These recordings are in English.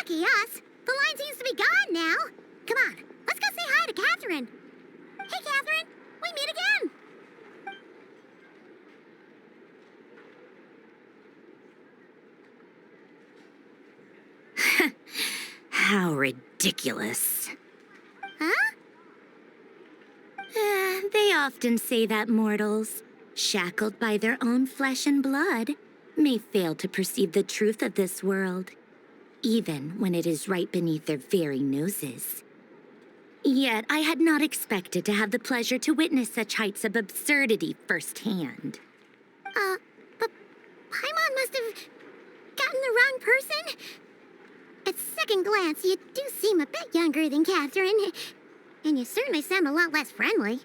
lucky us. The line seems to be gone now. Come on, let's go say hi to Catherine. Hey, Catherine, we meet again. How ridiculous. Huh? They often say that mortals, shackled by their own flesh and blood, may fail to perceive the truth of this world, even when it is right beneath their very noses. Yet I had not expected to have the pleasure to witness such heights of absurdity firsthand. But Paimon must have gotten the wrong person. At second glance, you do seem a bit younger than Catherine. And you certainly sound a lot less friendly.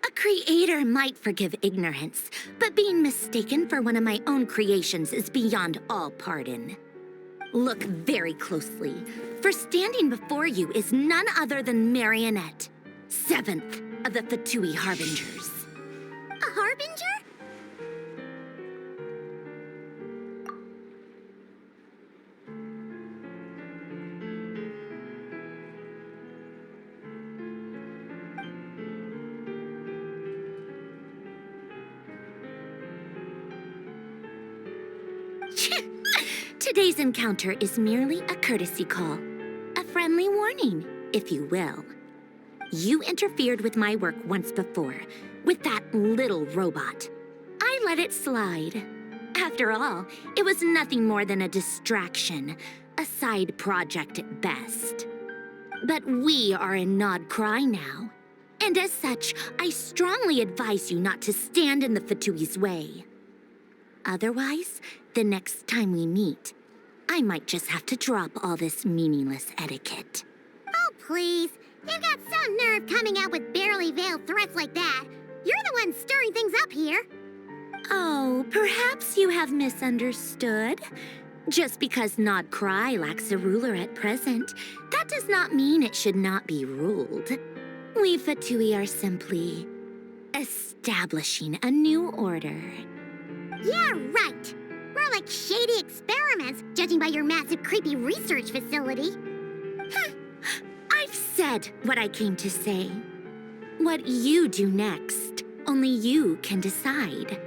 A creator might forgive ignorance, but being mistaken for one of my own creations is beyond all pardon. Look very closely, for standing before you is none other than Marionette, 7th of the Fatui Harbingers. A harbinger? Today's encounter is merely a courtesy call. A friendly warning, if you will. You interfered with my work once before, with that little robot. I let it slide. After all, it was nothing more than a distraction, a side project at best. But we are in Nod Cry now, and as such, I strongly advise you not to stand in the Fatui's way. Otherwise, the next time we meet, I might just have to drop all this meaningless etiquette. Oh, please. You've got some nerve coming out with barely veiled threats like that. You're the one stirring things up here. Oh, perhaps you have misunderstood. Just because Nod Cry lacks a ruler at present, that does not mean it should not be ruled. We Fatui are simply establishing a new order. Yeah, right. We're like shady experiments, judging by your massive, creepy research facility. I've said what I came to say. What you do next, only you can decide.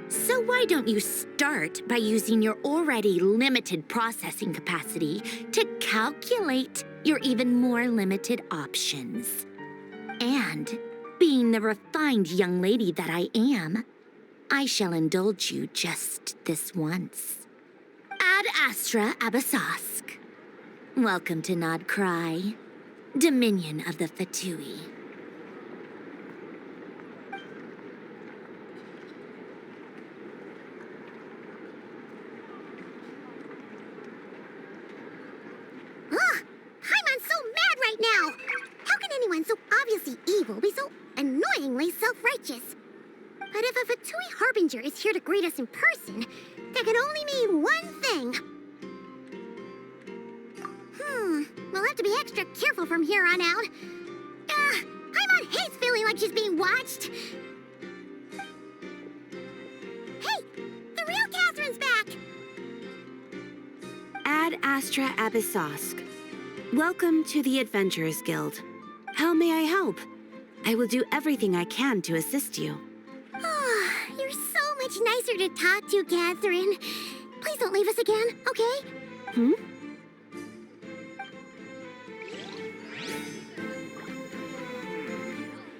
So why don't you start by using your already limited processing capacity to calculate your even more limited options? And, being the refined young lady that I am, I shall indulge you just this once. Ad Astra Abasask. Welcome to Nod Cry, Dominion of the Fatui. Ugh! Paimon's so mad right now! How can anyone so obviously evil be so annoyingly self-righteous? But if a Fatui Harbinger is here to greet us in person, that can only mean one thing. We'll have to be extra careful from here on out. Paimon hates feeling like she's being watched. Hey, the real Catherine's back! Ad Astra Abyssosque. Welcome to the Adventurers Guild. How may I help? I will do everything I can to assist you. You're so much nicer to talk to, Catherine. Please don't leave us again, okay?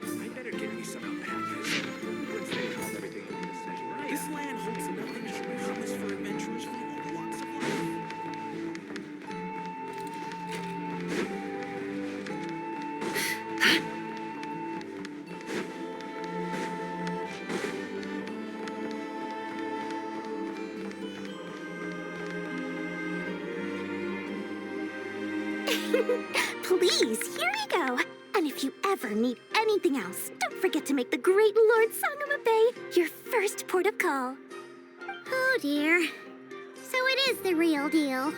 I better get me some alpacas. This land holds nothing but promise for adventurers from all walks of life. Please, here you go. And if you ever need anything else, don't forget to make the great Lord Sangama Bay your first port of call. Oh dear. So it is the real deal.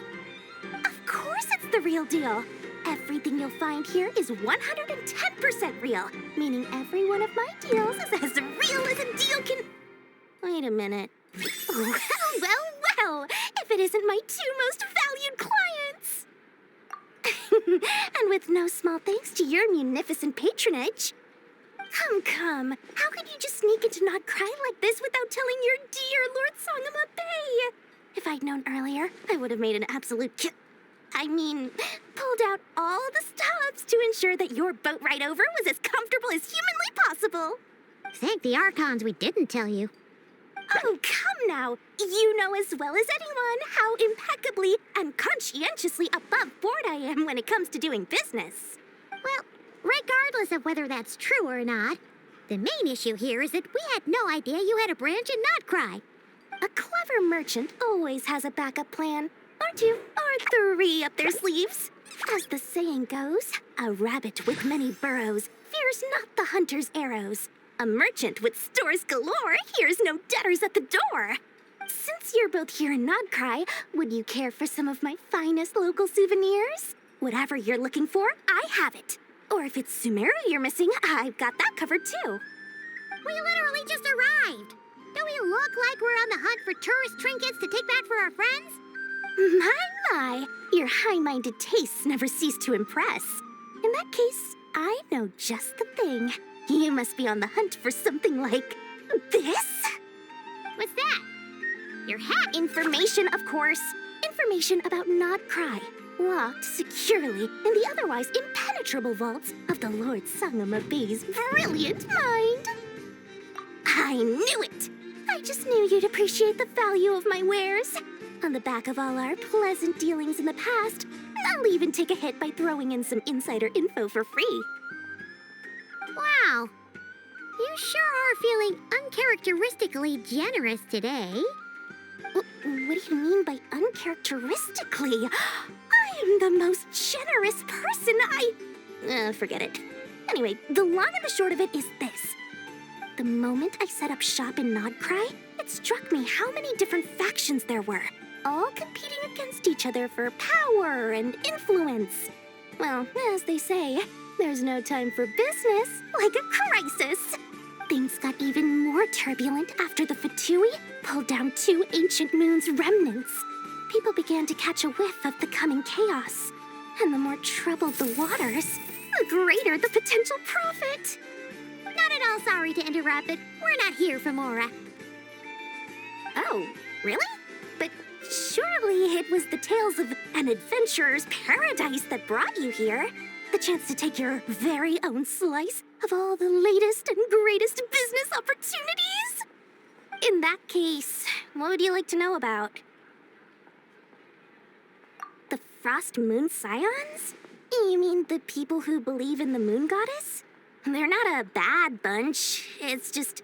Of course it's the real deal. Everything you'll find here is 110% real, meaning every one of my deals is as real as a deal can... Wait a minute. Well, if it isn't my two most valuable And with no small thanks to your munificent patronage. Come. How could you just sneak into Not Cry like this without telling your dear Lord Sangama Bay? If I'd known earlier, I would have made an absolute pulled out all the stops to ensure that your boat ride over was as comfortable as humanly possible. Thank the Archons we didn't tell you. Oh, come now. You know as well as anyone how impeccably and conscientiously above board I am when it comes to doing business. Well, regardless of whether that's true or not, the main issue here is that we had no idea you had a branch in Not Cry. A clever merchant always has a backup plan, or two, or three up their sleeves. As the saying goes, a rabbit with many burrows fears not the hunter's arrows. A merchant with stores galore hears no debtors at the door. Since you're both here in Not Cry, would you care for some of my finest local souvenirs? Whatever you're looking for, I have it. Or if it's Sumeru you're missing, I've got that covered too. We literally just arrived. Do we look like we're on the hunt for tourist trinkets to take back for our friends? My, your high-minded tastes never cease to impress. In that case, I know just the thing. You must be on the hunt for something like this? What's that? Your hat? Information, of course. Information about Not Cry, locked securely in the otherwise impenetrable vaults of the Lord Sangama Bay's brilliant mind. I knew it! I just knew you'd appreciate the value of my wares. On the back of all our pleasant dealings in the past, I'll even take a hit by throwing in some insider info for free. Wow. You sure are feeling uncharacteristically generous today. What do you mean by uncharacteristically? I am the most generous person forget it. Anyway, the long and the short of it is this. The moment I set up shop in Not Cry, it struck me how many different factions there were, all competing against each other for power and influence. Well, as they say, there's no time for business like a crisis. Things got even more turbulent after the Fatui pulled down 2 ancient moon's remnants. People began to catch a whiff of the coming chaos. And the more troubled the waters, the greater the potential profit. Not at all sorry to interrupt, but we're not here for Mora. Oh, really? But surely it was the tales of an adventurer's paradise that brought you here. The chance to take your very own slice of all the latest and greatest business opportunities? In that case, what would you like to know about? The Frost Moon Scions? You mean the people who believe in the moon goddess? They're not a bad bunch. It's just,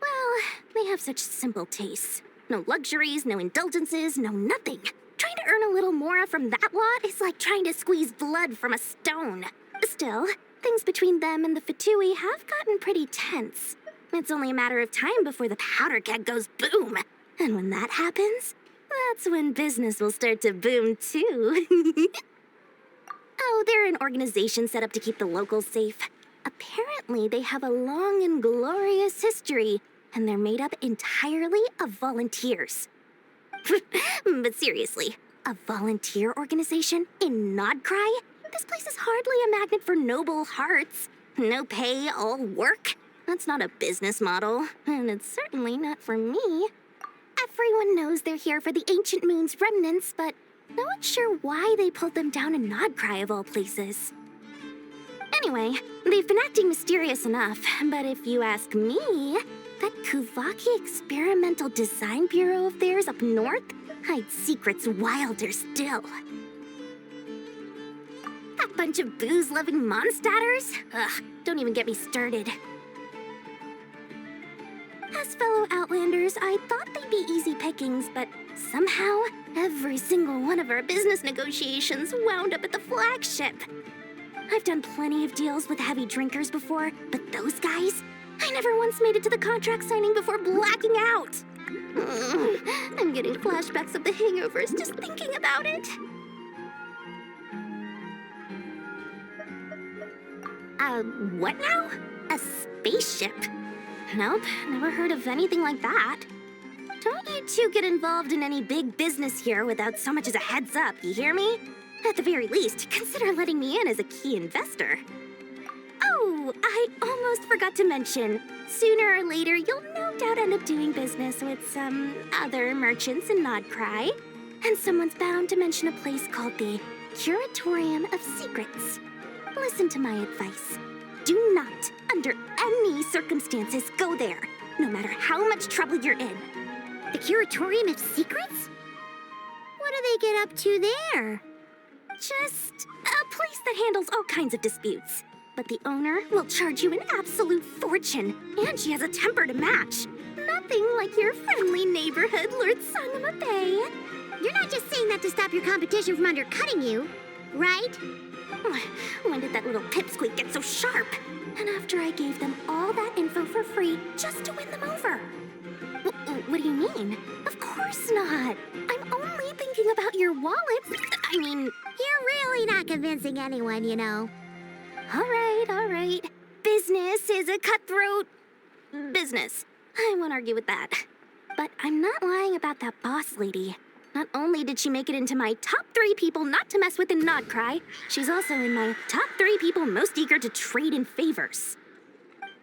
well, they have such simple tastes. No luxuries, no indulgences, no nothing. Trying to earn a little more from that lot is like trying to squeeze blood from a stone. Still, things between them and the Fatui have gotten pretty tense. It's only a matter of time before the powder keg goes boom. And when that happens, that's when business will start to boom too. Oh, they're an organization set up to keep the locals safe. Apparently, they have a long and glorious history, and they're made up entirely of volunteers. But seriously, a volunteer organization in Not Cry? This place is hardly a magnet for noble hearts. No pay, all work. That's not a business model, and it's certainly not for me. Everyone knows they're here for the Ancient Moon's remnants, but no one's sure why they pulled them down in Not Cry of all places. Anyway, they've been acting mysterious enough, but if you ask me, that Kuvaki Experimental Design Bureau of theirs up north hides secrets wilder still. That bunch of booze-loving monstators? Ugh, don't even get me started. As fellow Outlanders, I thought they'd be easy pickings, but somehow, every single one of our business negotiations wound up at the flagship. I've done plenty of deals with heavy drinkers before, but those guys, I never once made it to the contract signing before blacking out. I'm getting flashbacks of the hangovers just thinking about it. What now? A spaceship? Nope, never heard of anything like that. Don't you two get involved in any big business here without so much as a heads up, you hear me? At the very least, consider letting me in as a key investor. Oh, I almost forgot to mention. Sooner or later, you'll no doubt end up doing business with some other merchants in Nodcry. And someone's bound to mention a place called the Curatorium of Secrets. Listen to my advice. Do not, under any circumstances, go there, no matter how much trouble you're in. The Curatorium of Secrets? What do they get up to there? Just a place that handles all kinds of disputes. But the owner will charge you an absolute fortune, and she has a temper to match. Nothing like your friendly neighborhood Lord Sangama Bay. You're not just saying that to stop your competition from undercutting you, right? When did that little pipsqueak get so sharp? And after I gave them all that info for free just to win them over. What do you mean? Of course not. I'm only thinking about your wallet. I mean, You're really not convincing anyone, you know. all right. Business is a cutthroat business. I won't argue with that. But I'm not lying about that boss lady. Not only did she make it into my top 3 people not to mess with in Nodcry, she's also in my top 3 people most eager to trade in favors.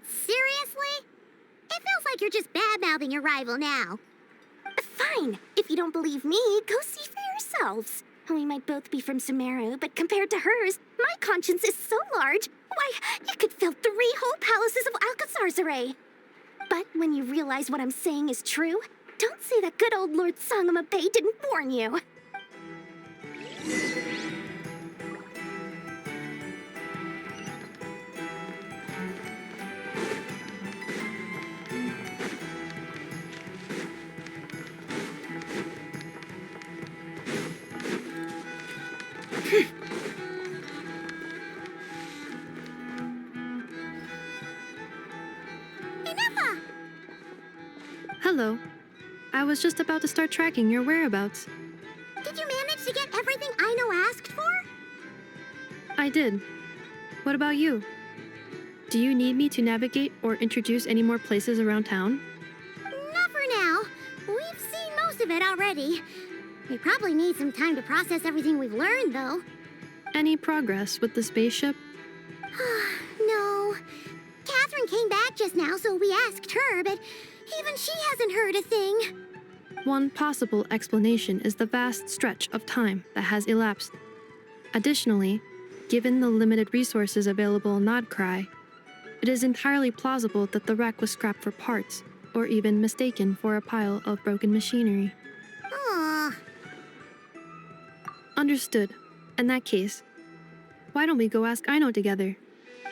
Seriously? It feels like you're just bad-mouthing your rival now. Fine. If you don't believe me, go see for yourselves. We might both be from Sumeru, but compared to hers, my conscience is so large, why, you could fill 3 whole palaces of Alcazar's array. But when you realize what I'm saying is true, don't say that good old Lord Sangama Bay didn't warn you. Hello. I was just about to start tracking your whereabouts. Did you manage to get everything Aino asked for? I did. What about you? Do you need me to navigate or introduce any more places around town? Not for now. We've seen most of it already. We probably need some time to process everything we've learned, though. Any progress with the spaceship? No. Catherine came back just now, so we asked her, but even she hasn't heard a thing. One possible explanation is the vast stretch of time that has elapsed. Additionally, given the limited resources available in Nodcry, it is entirely plausible that the wreck was scrapped for parts, or even mistaken for a pile of broken machinery. Aw. Understood. In that case, why don't we go ask Aino together?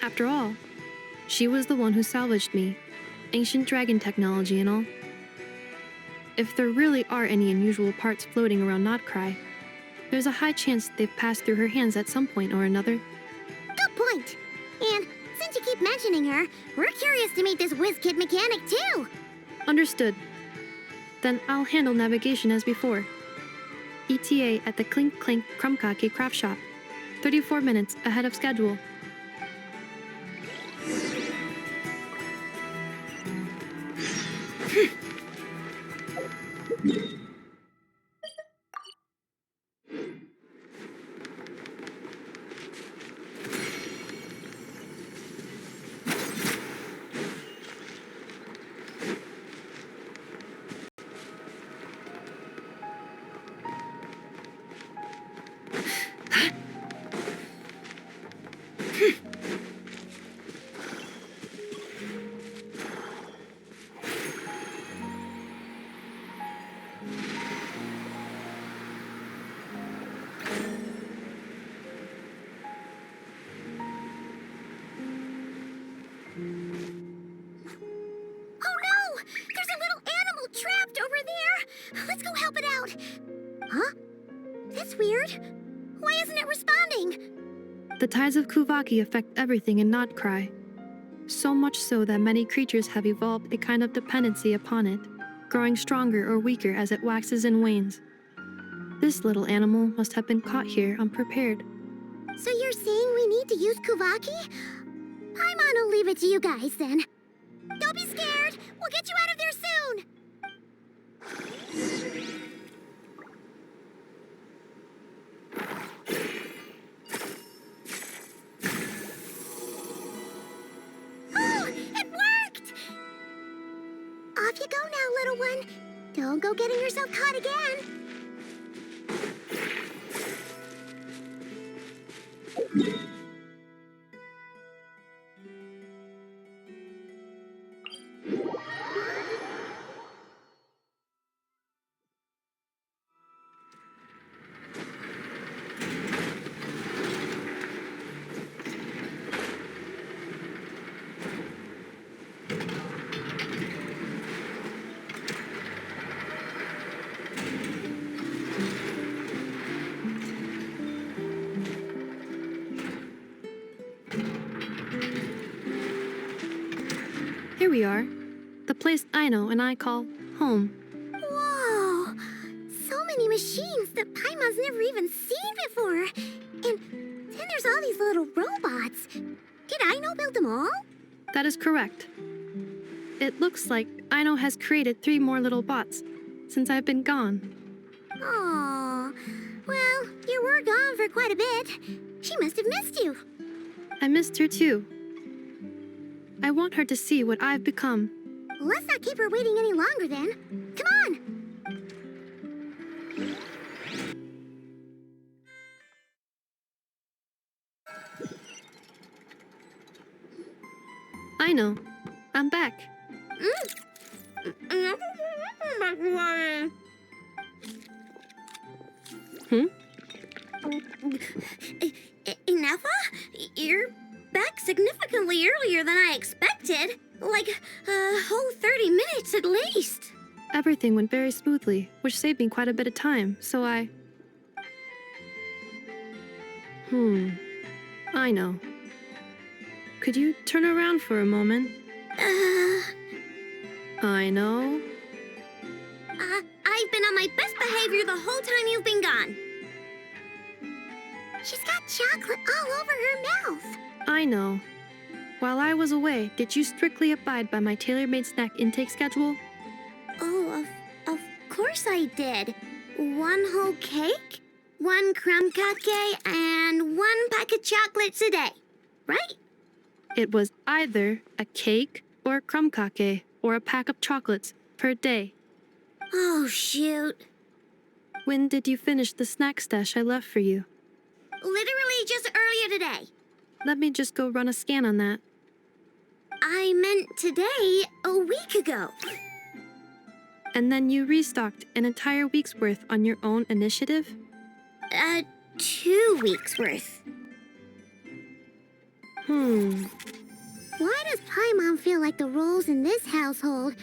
After all, she was the one who salvaged me. Ancient dragon technology and all. If there really are any unusual parts floating around Nodcry, there's a high chance they've passed through her hands at some point or another. Good point. And since you keep mentioning her, we're curious to meet this whiz-kid mechanic, too. Understood. Then I'll handle navigation as before. ETA at the Clink Clink Krumkake craft shop. 34 minutes ahead of schedule. Oh no! There's a little animal trapped over there! Let's go help it out! Huh? That's weird. Why isn't it responding? The tides of Kuvaki affect everything in Nodcry. So much so that many creatures have evolved a kind of dependency upon it, growing stronger or weaker as it waxes and wanes. This little animal must have been caught here unprepared. So you're saying we need to use Kuvaki? I'm gonna leave it to you guys then. Don't be scared! We'll get you out of there soon! you go now, little one. Don't go getting yourself caught again. Here we are. The place Aino and I call home. Whoa! So many machines that Paimon's never even seen before. And then there's all these little robots. Did Aino build them all? That is correct. It looks like Aino has created 3 more little bots since I've been gone. Aw. Well, you were gone for quite a bit. She must have missed you. I missed her too. I want her to see what I've become. Let's not keep her waiting any longer then. Come on! Aino, I'm back. Ineffa? You're back significantly earlier than I expected. Like a whole 30 minutes at least. Everything went very smoothly, which saved me quite a bit of time, so I know. Could you turn around for a moment? I know. I've been on my best behavior the whole time you've been gone. She's got chocolate all over her mouth. I know. While I was away, did you strictly abide by my tailor-made snack intake schedule? Oh, of course I did. 1 whole cake, 1 crumb cake, and 1 pack of chocolates a day, right? It was either a cake or a crumb cake or a pack of chocolates per day. Oh, shoot. When did you finish the snack stash I left for you? Literally just earlier today. Let me just go run a scan on that. I meant today, a week ago. And then you restocked an entire week's worth on your own initiative? 2 weeks worth. Why does Paimon feel like the roles in this household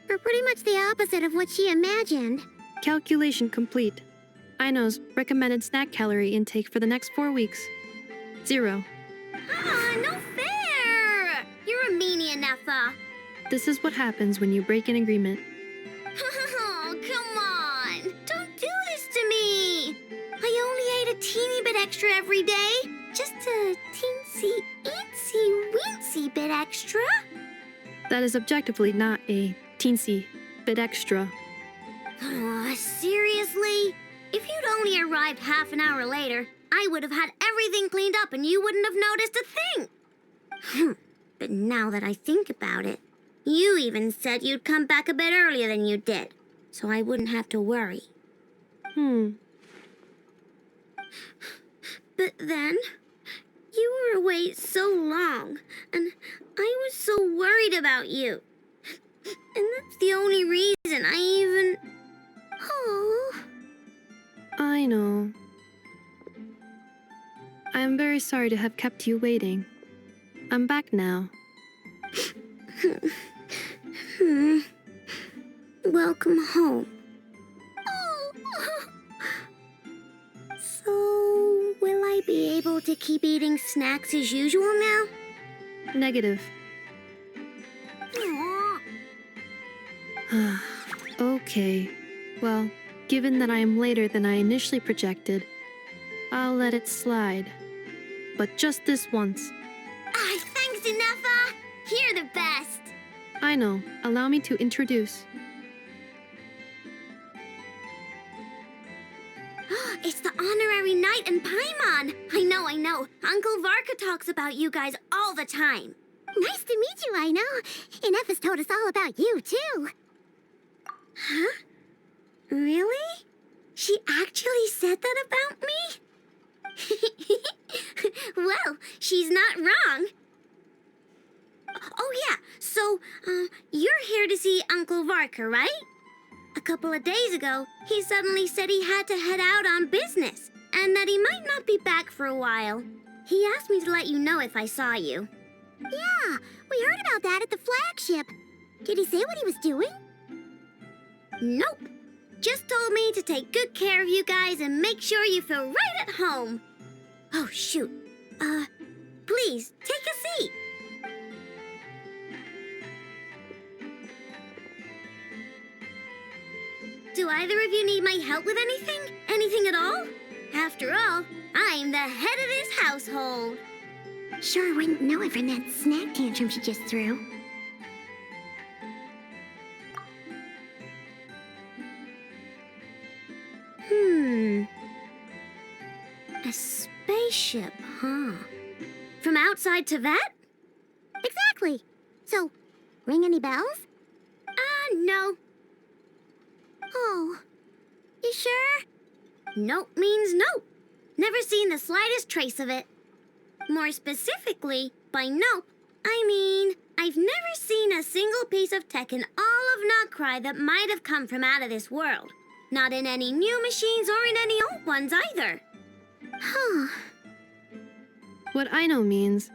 are pretty much the opposite of what she imagined? Calculation complete. Aino's recommended snack calorie intake for the next 4 weeks. 0. No fair! You're a meanie, Ineffa. This is what happens when you break an agreement. Oh, come on. Don't do this to me. I only ate a teeny bit extra every day. Just a teensy bit extra. That is objectively not a teensy bit extra. Oh, seriously? If you'd only arrived half an hour later, I would have had everything cleaned up and you wouldn't have noticed a thing. But now that I think about it, you even said you'd come back a bit earlier than you did, so I wouldn't have to worry. But then, you were away so long, and I was so worried about you. And that's the only reason I even... Oh... I know. I am very sorry to have kept you waiting. I'm back now. Welcome home. So, will I be able to keep eating snacks as usual now? Negative. Aw. Okay. Well, given that I am later than I initially projected, I'll let it slide. But just this once. Thanks, Ineffa. You're the best. I know. Allow me to introduce. It's the honorary knight and Paimon. I know. Uncle Varka talks about you guys all the time. Nice to meet you, I know. Ineffa's told us all about you, too. said that about me? Well, she's not wrong. Oh yeah, so, you're here to see Uncle Varka, right? A couple of days ago, he suddenly said he had to head out on business, and that he might not be back for a while. He asked me to let you know if I saw you. Yeah, we heard about that at the flagship. Did he say what he was doing? Nope. Just told me to take good care of you guys and make sure you feel right at home. Oh, shoot. Please, take a seat. Do either of you need my help with anything? Anything at all? After all, I'm the head of this household. Sure wouldn't know it from that snack tantrum she just threw. A spaceship, huh? From outside to that? Exactly. So, ring any bells? No. Oh, you sure? Nope means nope. Never seen the slightest trace of it. More specifically, by nope, I mean, I've never seen a single piece of tech in all of Notcry that might have come from out of this world. Not in any new machines or in any old ones either. Huh. What I know means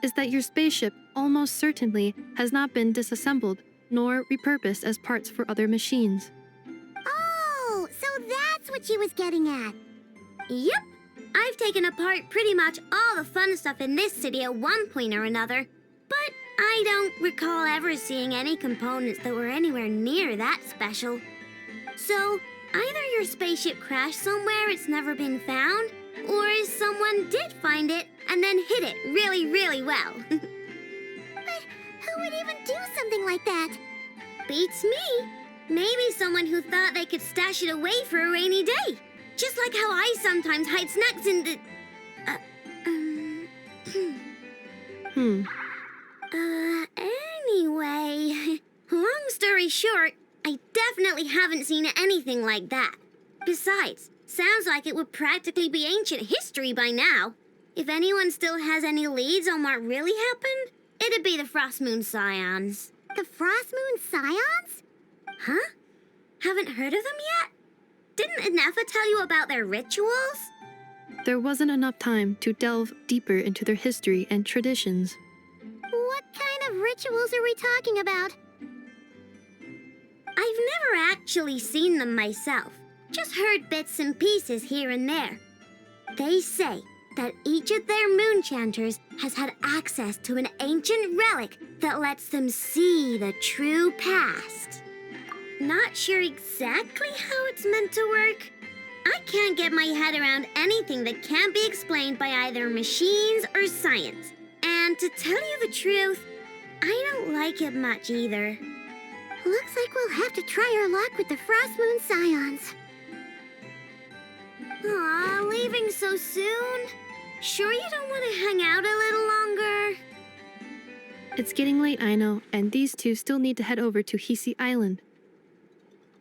is that your spaceship almost certainly has not been disassembled nor repurposed as parts for other machines. Oh, so that's what she was getting at. Yep. I've taken apart pretty much all the fun stuff in this city at one point or another, but I don't recall ever seeing any components that were anywhere near that special. So, either your spaceship crashed somewhere it's never been found, or someone did find it and then hid it really, really well. But who would even do something like that? Beats me. Maybe someone who thought they could stash it away for a rainy day. Just like how I sometimes hide snacks in the... Anyway, long story short, I definitely haven't seen anything like that. Besides, sounds like it would practically be ancient history by now. If anyone still has any leads on what really happened, it'd be the Frost Moon Scions. The Frost Moon Scions? Huh? Haven't heard of them yet? Didn't Inefa tell you about their rituals? There wasn't enough time to delve deeper into their history and traditions. What kind of rituals are we talking about? I've never actually seen them myself, just heard bits and pieces here and there. They say that each of their moon chanters has had access to an ancient relic that lets them see the true past. Not sure exactly how it's meant to work. I can't get my head around anything that can't be explained by either machines or science. And to tell you the truth, I don't like it much either. Looks like we'll have to try our luck with the Frost Moon Scions. Aw, leaving so soon? Sure you don't want to hang out a little longer? It's getting late, I know, and these two still need to head over to Hisi Island.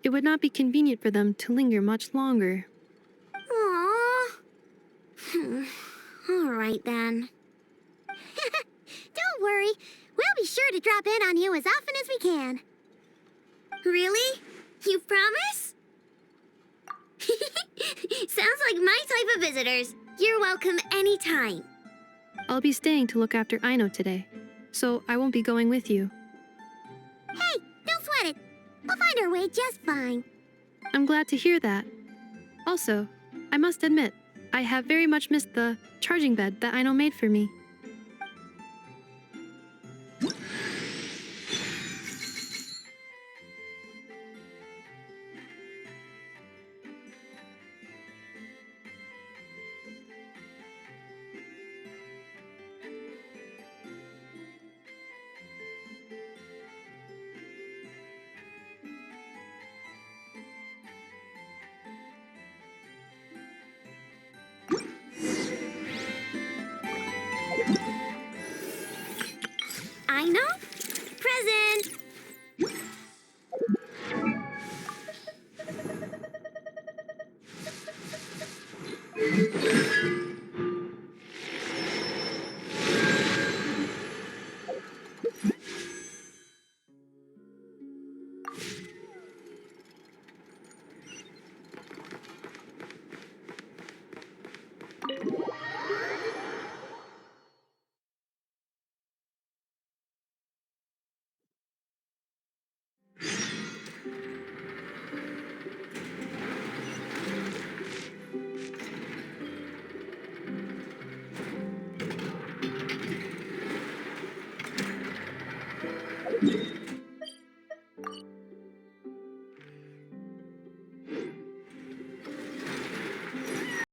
It would not be convenient for them to linger much longer. Aww. All right then. Don't worry. We'll be sure to drop in on you as often as we can. Really? You promise? Sounds like my type of visitors. You're welcome anytime. I'll be staying to look after Aino today, so I won't be going with you. Hey, don't sweat it. We'll find our way just fine. I'm glad to hear that. Also, I must admit, I have very much missed the charging bed that Aino made for me. Aino? Present!